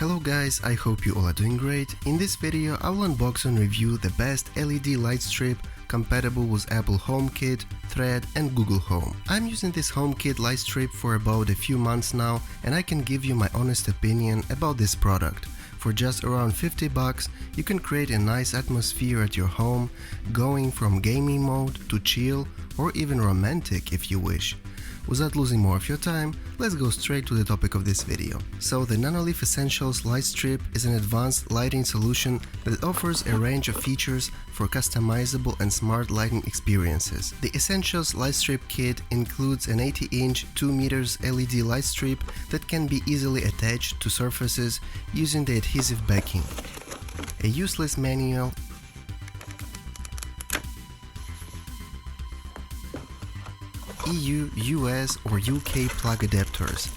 Hello guys, I hope you all are doing great. In this video I will unbox and review the best LED light strip compatible with Apple HomeKit, Thread and Google Home. I'm using this HomeKit light strip for about a few months now and I can give you my honest opinion about this product. For just around 50 bucks, you can create a nice atmosphere at your home, going from gaming mode to chill or even romantic if you wish. Without losing more of your time, let's go straight to the topic of this video. So the Nanoleaf Essentials Lightstrip is an advanced lighting solution that offers a range of features for customizable and smart lighting experiences. The Essentials Lightstrip kit includes an 80-inch 2 meters LED light strip that can be easily attached to surfaces using the adhesive backing, a useless manual, EU, US or UK plug adapters,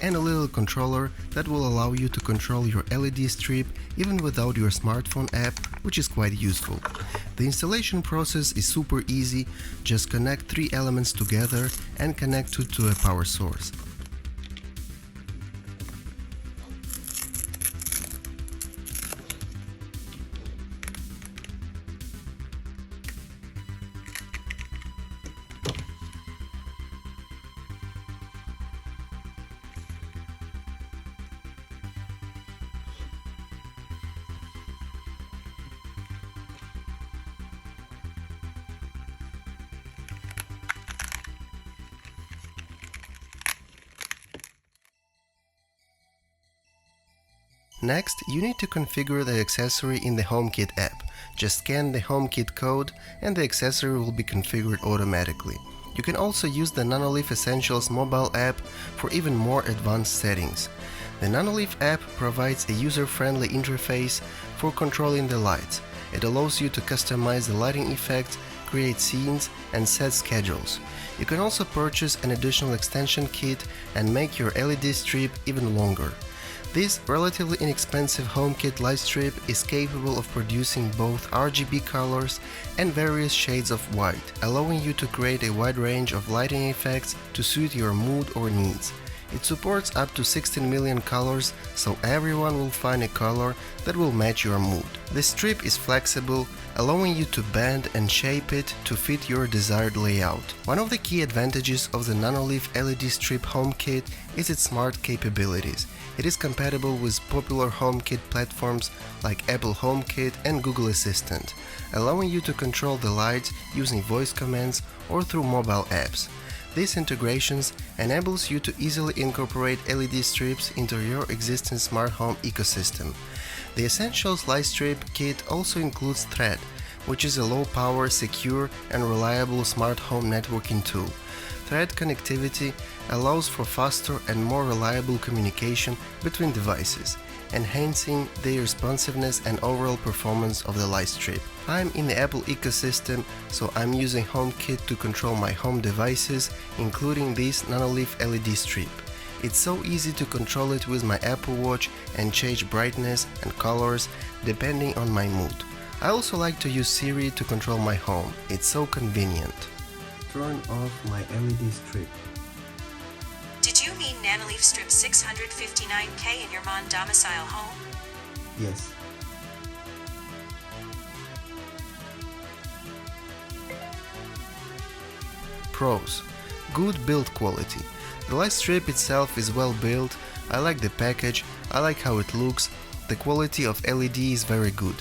and a little controller that will allow you to control your LED strip even without your smartphone app, which is quite useful. The installation process is super easy, just connect 3 elements together and connect it to a power source. Next, you need to configure the accessory in the HomeKit app. Just scan the HomeKit code and the accessory will be configured automatically. You can also use the Nanoleaf Essentials mobile app for even more advanced settings. The Nanoleaf app provides a user-friendly interface for controlling the lights. It allows you to customize the lighting effects, create scenes and set schedules. You can also purchase an additional extension kit and make your LED strip even longer. This relatively inexpensive HomeKit light strip is capable of producing both RGB colors and various shades of white, allowing you to create a wide range of lighting effects to suit your mood or needs. It supports up to 16 million colors, so everyone will find a color that will match your mood. The strip is flexible, allowing you to bend and shape it to fit your desired layout. One of the key advantages of the Nanoleaf LED Strip HomeKit is its smart capabilities. It is compatible with popular HomeKit platforms like Apple HomeKit and Google Assistant, allowing you to control the lights using voice commands or through mobile apps. These integrations enables you to easily incorporate LED strips into your existing smart home ecosystem. The Essentials Light Strip kit also includes Thread, which is a low-power, secure and reliable smart home networking tool. Thread connectivity allows for faster and more reliable communication between devices, enhancing the responsiveness and overall performance of the light strip. I'm in the Apple ecosystem, so I'm using HomeKit to control my home devices, including this Nanoleaf LED strip. It's so easy to control it with my Apple Watch and change brightness and colors depending on my mood. I also like to use Siri to control my home. It's so convenient. Turn off my LED strip. Did you mean Nanoleaf Strip 659K in your non-domicile home? Yes. Pros: good build quality. The light strip itself is well built, I like the package, I like how it looks, the quality of LED is very good.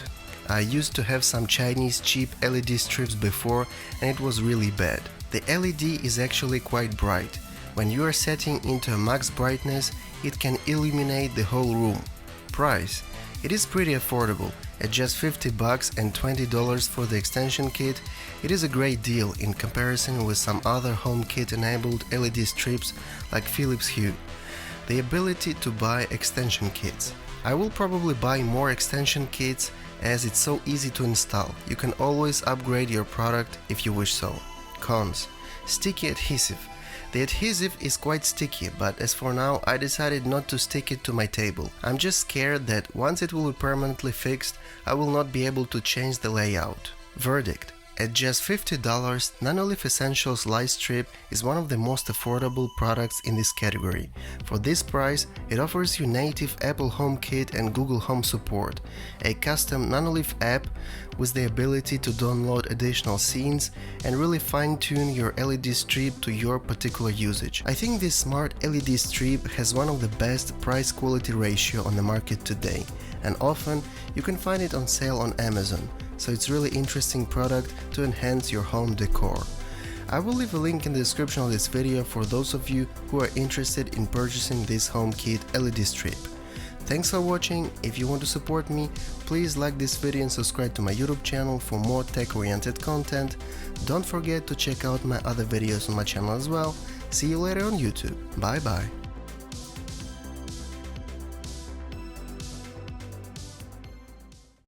I used to have some Chinese cheap LED strips before and it was really bad. The LED is actually quite bright. When you are setting into a max brightness, it can illuminate the whole room. Price: it is pretty affordable. At just 50 bucks and $20 for the extension kit, it is a great deal in comparison with some other HomeKit enabled LED strips like Philips Hue. The ability to buy extension kits. I will probably buy more extension kits as it's so easy to install. You can always upgrade your product if you wish so. Cons: sticky adhesive. The adhesive is quite sticky, but as for now I decided not to stick it to my table. I'm just scared that once it will be permanently fixed, I will not be able to change the layout. Verdict: at just $50, Nanoleaf Essentials Lightstrip is one of the most affordable products in this category. For this price, it offers you native Apple HomeKit and Google Home support, a custom Nanoleaf app with the ability to download additional scenes and really fine-tune your LED strip to your particular usage. I think this smart LED strip has one of the best price-quality ratio on the market today, and often you can find it on sale on Amazon. So it's really interesting product to enhance your home decor. I will leave a link in the description of this video for those of you who are interested in purchasing this HomeKit LED strip. Thanks for watching. If you want to support me, please like this video and subscribe to my YouTube channel for more tech-oriented content. Don't forget to check out my other videos on my channel as well. See you later on YouTube. Bye bye.